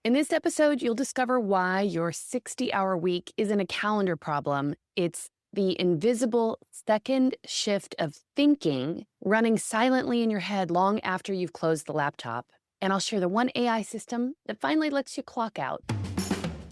In this episode, you'll discover why your 60-hour week isn't a calendar problem. It's the invisible second shift of thinking running silently in your head long after you've closed the laptop. And I'll share the one AI system that finally lets you clock out.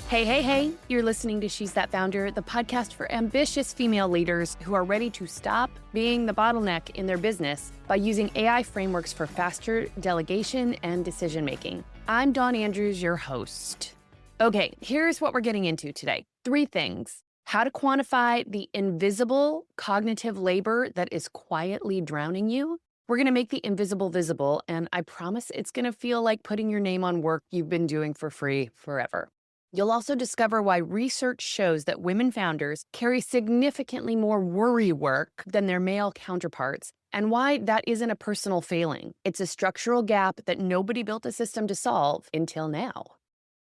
Hey, you're listening to She's That Founder, the podcast for ambitious female leaders who are ready to stop being the bottleneck in their business by using AI frameworks for faster delegation and decision-making. I'm Dawn Andrews, your host. Okay, here's what we're getting into today. 3 things. How to quantify the invisible cognitive labor that is quietly drowning you. We're going to make the invisible visible, and I promise it's going to feel like putting your name on work you've been doing for free forever. You'll also discover why research shows that women founders carry significantly more worry work than their male counterparts, and why that isn't a personal failing. It's a structural gap that nobody built a system to solve until now.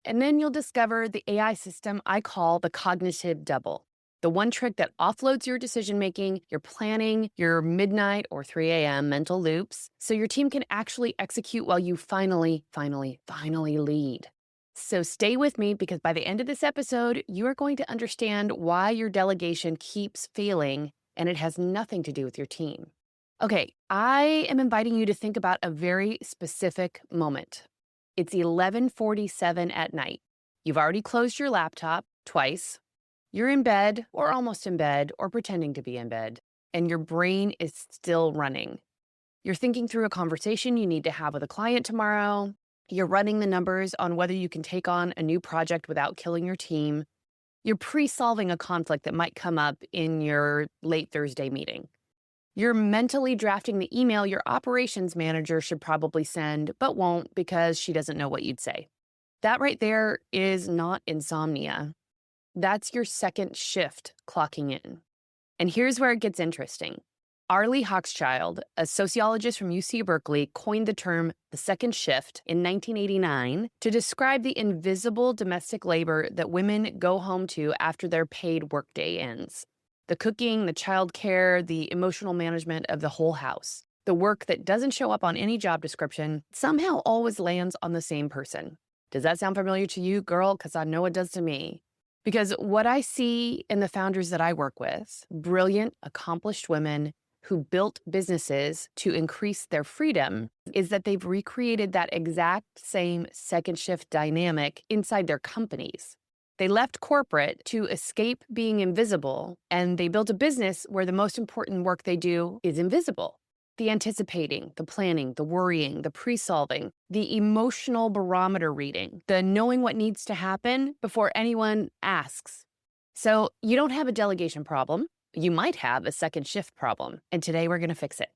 And then you'll discover the AI system I call the cognitive double. The one trick that offloads your decision-making, your planning, your midnight or 3 a.m. mental loops, so your team can actually execute while you finally lead. So stay with me, because by the end of this episode, you are going to understand why your delegation keeps failing, and it has nothing to do with your team. Okay, I am inviting you to think about a very specific moment. It's 11:47 at night. You've already closed your laptop twice. You're in bed, or almost in bed, or pretending to be in bed, and your brain is still running. You're thinking through a conversation you need to have with a client tomorrow. You're running the numbers on whether you can take on a new project without killing your team. You're pre-solving a conflict that might come up in your late Thursday meeting. You're mentally drafting the email your operations manager should probably send, but won't because she doesn't know what you'd say. That right there is not insomnia. That's your second shift clocking in. And here's where it gets interesting. Arlie Hochschild, a sociologist from UC Berkeley, coined the term the second shift in 1989 to describe the invisible domestic labor that women go home to after their paid workday ends. The cooking, the childcare, the emotional management of the whole house. The work that doesn't show up on any job description somehow always lands on the same person. Does that sound familiar to you, girl? Because I know it does to me. Because what I see in the founders that I work with, brilliant, accomplished women who built businesses to increase their freedom, is that they've recreated that exact same second shift dynamic inside their companies. They left corporate to escape being invisible, and they built a business where the most important work they do is invisible. The anticipating, the planning, the worrying, the pre-solving, the emotional barometer reading, the knowing what needs to happen before anyone asks. So you don't have a delegation problem. You might have a second shift problem, and today we're going to fix it.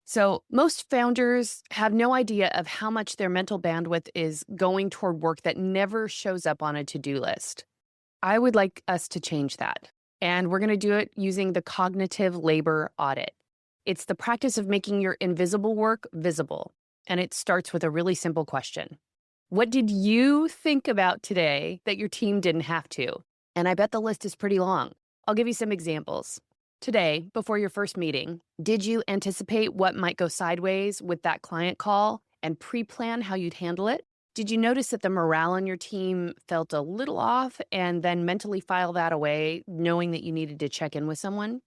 So most founders have no idea of how much their mental bandwidth is going toward work that never shows up on a to-do list. I would like us to change that, and we're going to do it using the cognitive labor audit. It's the practice of making your invisible work visible, and it starts with a really simple question. What did you think about today that your team didn't have to? And I bet the list is pretty long. I'll give you some examples. Today, before your first meeting, did you anticipate what might go sideways with that client call and pre-plan how you'd handle it? Did you notice that the morale on your team felt a little off and then mentally file that away, knowing that you needed to check in with someone?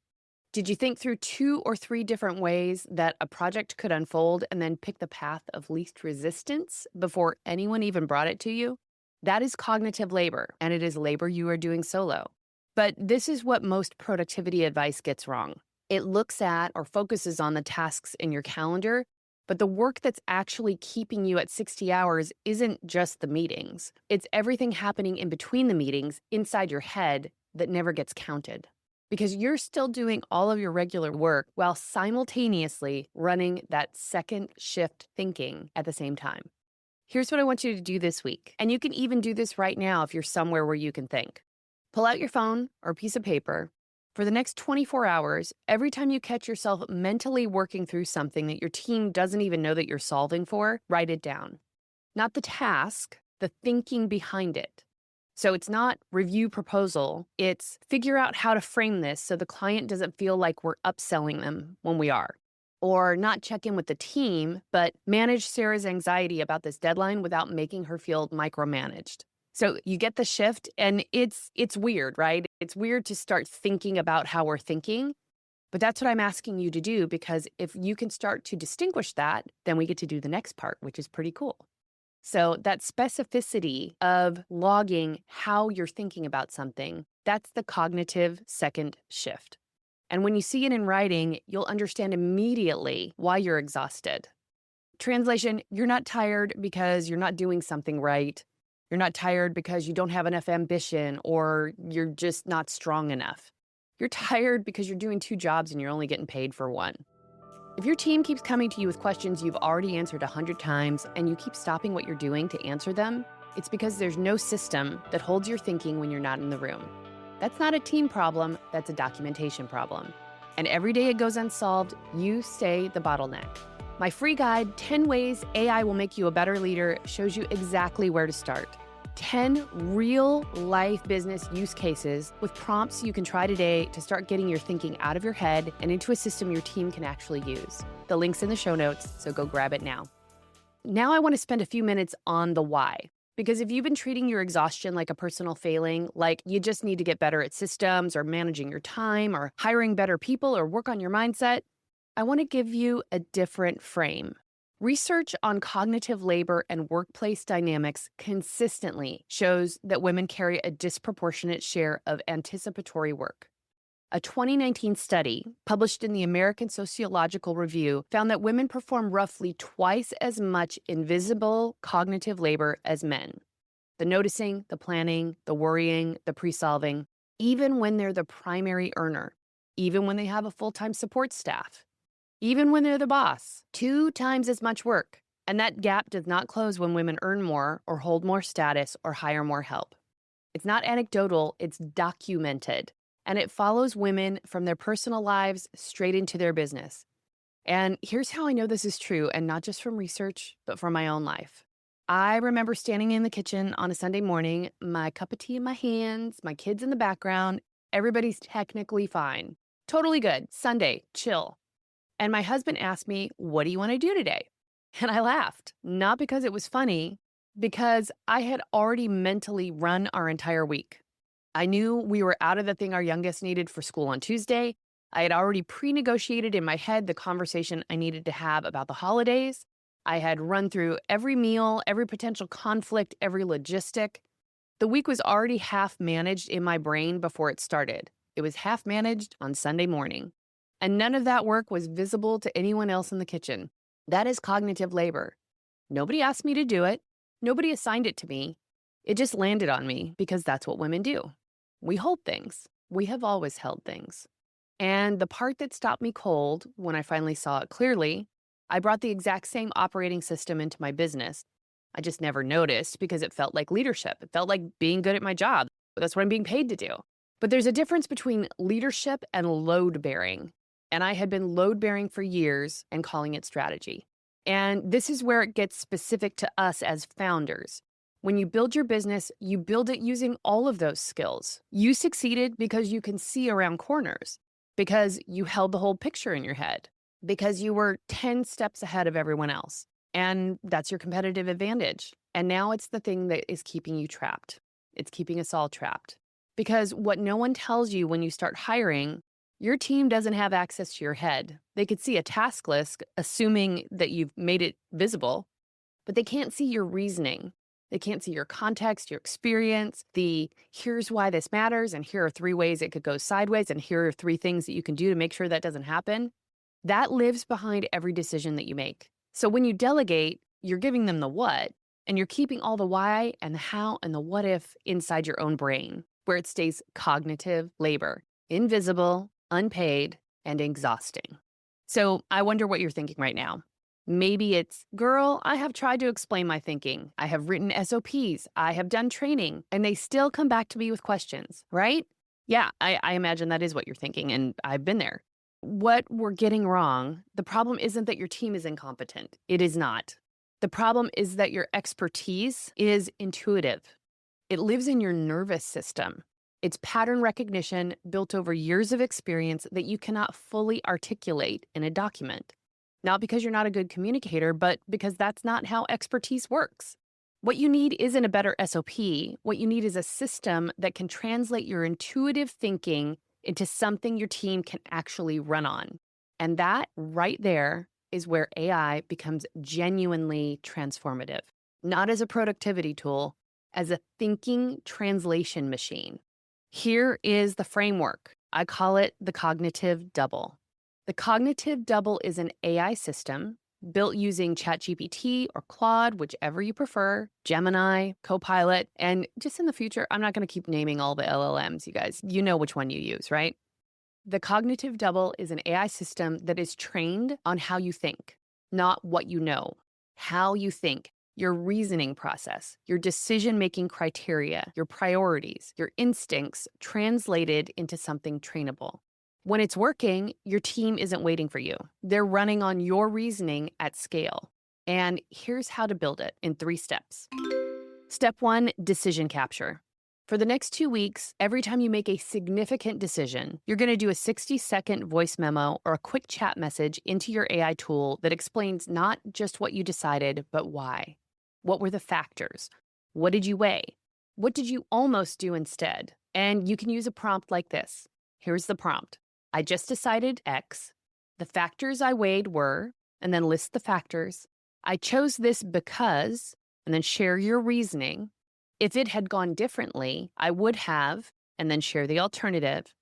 Did you think through 2 or 3 different ways that a project could unfold and then pick the path of least resistance before anyone even brought it to you? That is cognitive labor, and it is labor you are doing solo. But this is what most productivity advice gets wrong. It looks at or focuses on the tasks in your calendar, but the work that's actually keeping you at 60 hours isn't just the meetings. It's everything happening in between the meetings inside your head that never gets counted. Because you're still doing all of your regular work while simultaneously running that second shift thinking at the same time. Here's what I want you to do this week. And you can even do this right now if you're somewhere where you can think. Pull out your phone or piece of paper. For the next 24 hours, every time you catch yourself mentally working through something that your team doesn't even know that you're solving for, write it down. Not the task, the thinking behind it. So it's not review proposal, it's figure out how to frame this so the client doesn't feel like we're upselling them when we are. or not check in with the team, but manage Sarah's anxiety about this deadline without making her feel micromanaged. So you get the shift, and it's weird, right? It's weird to start thinking about how we're thinking, but that's what I'm asking you to do, because if you can start to distinguish that, then we get to do the next part, which is pretty cool. So that specificity of logging how you're thinking about something, that's the cognitive second shift. And when you see it in writing, you'll understand immediately why you're exhausted. Translation, you're not tired because you're not doing something right. You're not tired because you don't have enough ambition or you're just not strong enough. You're tired because you're doing two jobs and you're only getting paid for one. If your team keeps coming to you with questions you've already answered 100 times and you keep stopping what you're doing to answer them, it's because there's no system that holds your thinking when you're not in the room. That's not a team problem, that's a documentation problem. And every day it goes unsolved, you stay the bottleneck. My free guide, 10 Ways AI Will Make You a Better Leader, shows you exactly where to start. 10 real-life business use cases with prompts you can try today to start getting your thinking out of your head and into a system your team can actually use. The link's in the show notes, so go grab it now. Now I want to spend a few minutes on the why. Because if you've been treating your exhaustion like a personal failing, like you just need to get better at systems or managing your time or hiring better people or work on your mindset, I want to give you a different frame. Research on cognitive labor and workplace dynamics consistently shows that women carry a disproportionate share of anticipatory work. A 2019 study published in the American Sociological Review found that women perform roughly twice as much invisible cognitive labor as men. The noticing, the planning, the worrying, the pre-solving, even when they're the primary earner, even when they have a full-time support staff, even when they're the boss, 2 times as much work. And that gap does not close when women earn more or hold more status or hire more help. It's not anecdotal, it's documented. And it follows women from their personal lives straight into their business. And here's how I know this is true, and not just from research, but from my own life. I remember standing in the kitchen on a Sunday morning, my cup of tea in my hands, my kids in the background, everybody's technically fine. Totally good, Sunday, chill. And my husband asked me, "What do you want to do today?" And I laughed, not because it was funny, because I had already mentally run our entire week. I knew we were out of the thing our youngest needed for school on Tuesday. I had already pre-negotiated in my head the conversation I needed to have about the holidays. I had run through every meal, every potential conflict, every logistic. The week was already half managed in my brain before it started. It was half managed on Sunday morning. And none of that work was visible to anyone else in the kitchen. That is cognitive labor. Nobody asked me to do it. Nobody assigned it to me. It just landed on me because that's what women do. We hold things. We have always held things. And the part that stopped me cold when I finally saw it clearly, I brought the exact same operating system into my business. I just never noticed because it felt like leadership. It felt like being good at my job. That's what I'm being paid to do. But there's a difference between leadership and load bearing. And I had been load bearing for years and calling it strategy. And this is where it gets specific to us as founders. When you build your business, you build it using all of those skills. You succeeded because you can see around corners, because you held the whole picture in your head, because you were 10 steps ahead of everyone else. And that's your competitive advantage. And now it's the thing that is keeping you trapped. It's keeping us all trapped. Because what no one tells you when you start hiring, your team doesn't have access to your head. They could see a task list, assuming that you've made it visible, but they can't see your reasoning. They can't see your context, your experience, here's why this matters, and here are 3 ways it could go sideways, and here are 3 things that you can do to make sure that doesn't happen. That lives behind every decision that you make. So when you delegate, you're giving them the what, and you're keeping all the why and the how and the what if inside your own brain, where it stays cognitive labor, invisible, unpaid, and exhausting. So I wonder what you're thinking right now. Maybe it's, girl, I have tried to explain my thinking. I have written SOPs. I have done training, and they still come back to me with questions, right? Yeah, I imagine that is what you're thinking, and I've been there. What we're getting wrong, the problem isn't that your team is incompetent. It is not. The problem is that your expertise is intuitive. It lives in your nervous system. It's pattern recognition built over years of experience that you cannot fully articulate in a document. Not because you're not a good communicator, but because that's not how expertise works. What you need isn't a better SOP. What you need is a system that can translate your intuitive thinking into something your team can actually run on. And that right there is where AI becomes genuinely transformative, not as a productivity tool, as a thinking translation machine. Here is the framework. I call it the cognitive double. The cognitive double is an AI system built using ChatGPT or Claude, whichever you prefer, Gemini, Copilot, and just in the future, I'm not going to keep naming all the LLMs, you guys. You know which one you use, right? The cognitive double is an AI system that is trained on how you think, not what you know, how you think, your reasoning process, your decision-making criteria, your priorities, your instincts translated into something trainable. When it's working, your team isn't waiting for you. They're running on your reasoning at scale. And here's how to build it in 3 steps. Step 1, decision capture. For the next 2 weeks, every time you make a significant decision, you're going to do a 60-second voice memo or a quick chat message into your AI tool that explains not just what you decided, but why. What were the factors? What did you weigh? What did you almost do instead? And you can use a prompt like this. Here's the prompt. I just decided X. The factors I weighed were, and then list the factors. I chose this because, and then share your reasoning. If it had gone differently, I would have, and then share the alternative.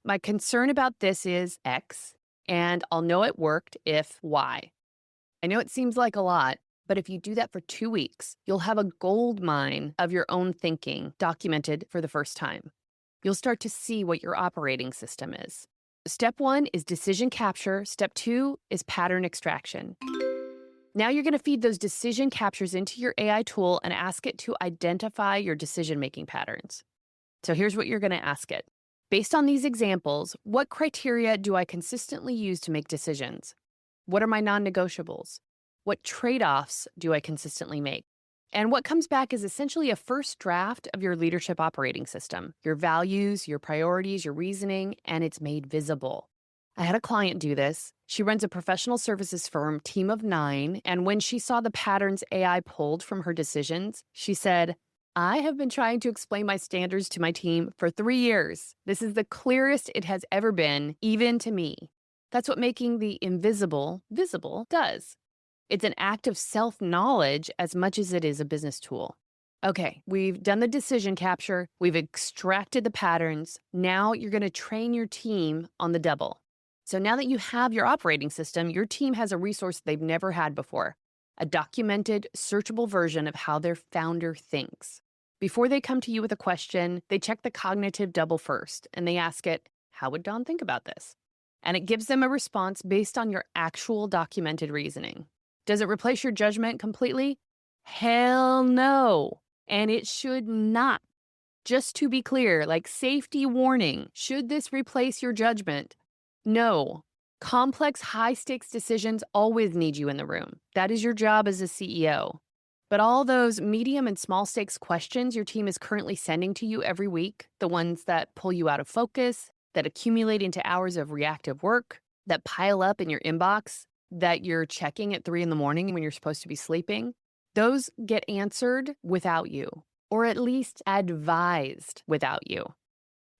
My concern about this is X, and I'll know it worked if Y. I know it seems like a lot, but if you do that for 2 weeks, you'll have a gold mine of your own thinking documented for the first time. You'll start to see what your operating system is. Step 1 is decision capture. Step 2 is pattern extraction. Now you're going to feed those decision captures into your AI tool and ask it to identify your decision-making patterns. So here's what you're going to ask it. Based on these examples, what criteria do I consistently use to make decisions? What are my non-negotiables? What trade-offs do I consistently make? And what comes back is essentially a first draft of your leadership operating system, your values, your priorities, your reasoning, and it's made visible. I had a client do this. She runs a professional services firm, team of 9, and when she saw the patterns AI pulled from her decisions, she said, I have been trying to explain my standards to my team for 3 years. This is the clearest it has ever been, even to me. That's what making the invisible visible does. It's an act of self-knowledge as much as it is a business tool. Okay, we've done the decision capture, we've extracted the patterns. Now you're going to train your team on the double. So now that you have your operating system, your team has a resource they've never had before, a documented, searchable version of how their founder thinks. Before they come to you with a question, they check the cognitive double first, and they ask it, how would Don think about this? And it gives them a response based on your actual documented reasoning. Does it replace your judgment completely? Hell no. And it should not. Just to be clear, like safety warning, should this replace your judgment? No. Complex, high-stakes decisions always need you in the room. That is your job as a CEO. But all those medium and small-stakes questions your team is currently sending to you every week, the ones that pull you out of focus, that accumulate into hours of reactive work, that pile up in your inbox, that you're checking at 3 a.m. when you're supposed to be sleeping, those get answered without you, or at least advised without you.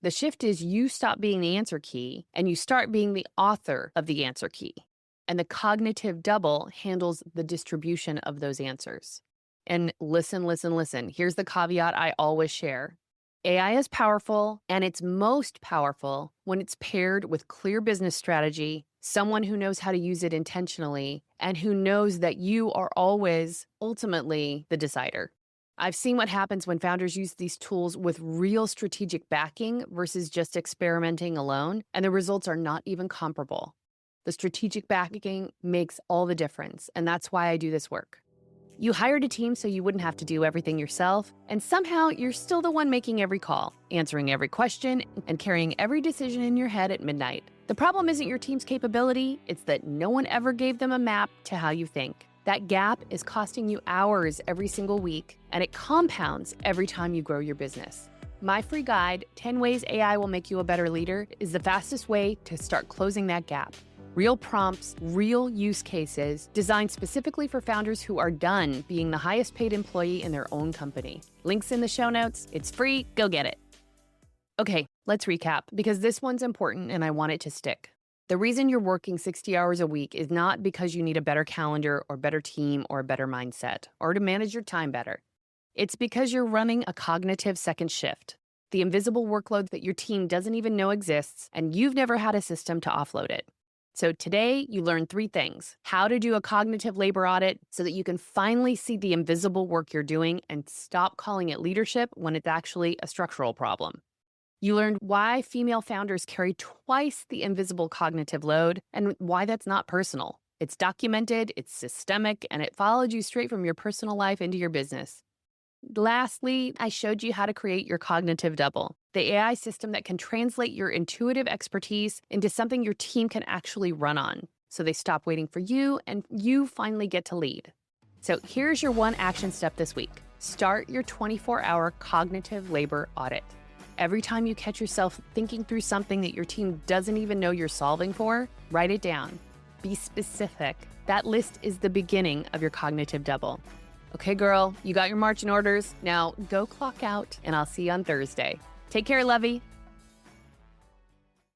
The shift is you stop being the answer key and you start being the author of the answer key. And the cognitive double handles the distribution of those answers. And listen. Here's the caveat I always share. AI is powerful, and it's most powerful when it's paired with clear business strategy, someone who knows how to use it intentionally, and who knows that you are always, ultimately, the decider. I've seen what happens when founders use these tools with real strategic backing versus just experimenting alone, and the results are not even comparable. The strategic backing makes all the difference, and that's why I do this work. You hired a team so you wouldn't have to do everything yourself, and somehow you're still the one making every call, answering every question, and carrying every decision in your head at midnight. The problem isn't your team's capability, it's that no one ever gave them a map to how you think. That gap is costing you hours every single week, and it compounds every time you grow your business. My free guide, 10 Ways AI Will Make You a Better Leader, is the fastest way to start closing that gap. Real prompts, real use cases, designed specifically for founders who are done being the highest paid employee in their own company. Links in the show notes. It's free. Go get it. Okay, let's recap, because this one's important and I want it to stick. The reason you're working 60 hours a week is not because you need a better calendar or better team or a better mindset or to manage your time better. It's because you're running a cognitive second shift, the invisible workload that your team doesn't even know exists, and you've never had a system to offload it. So today, you learn 3 things: how to do a cognitive labor audit so that you can finally see the invisible work you're doing and stop calling it leadership when it's actually a structural problem. You learned why female founders carry twice the invisible cognitive load and why that's not personal. It's documented, it's systemic, and it followed you straight from your personal life into your business. Lastly, I showed you how to create your cognitive double, the AI system that can translate your intuitive expertise into something your team can actually run on, so they stop waiting for you and you finally get to lead. So here's your 1 action step this week. Start your 24-hour cognitive labor audit. Every time you catch yourself thinking through something that your team doesn't even know you're solving for, write it down. Be specific. That list is the beginning of your cognitive double. Okay, girl, you got your marching orders. Now go clock out, and I'll see you on Thursday. Take care, lovey.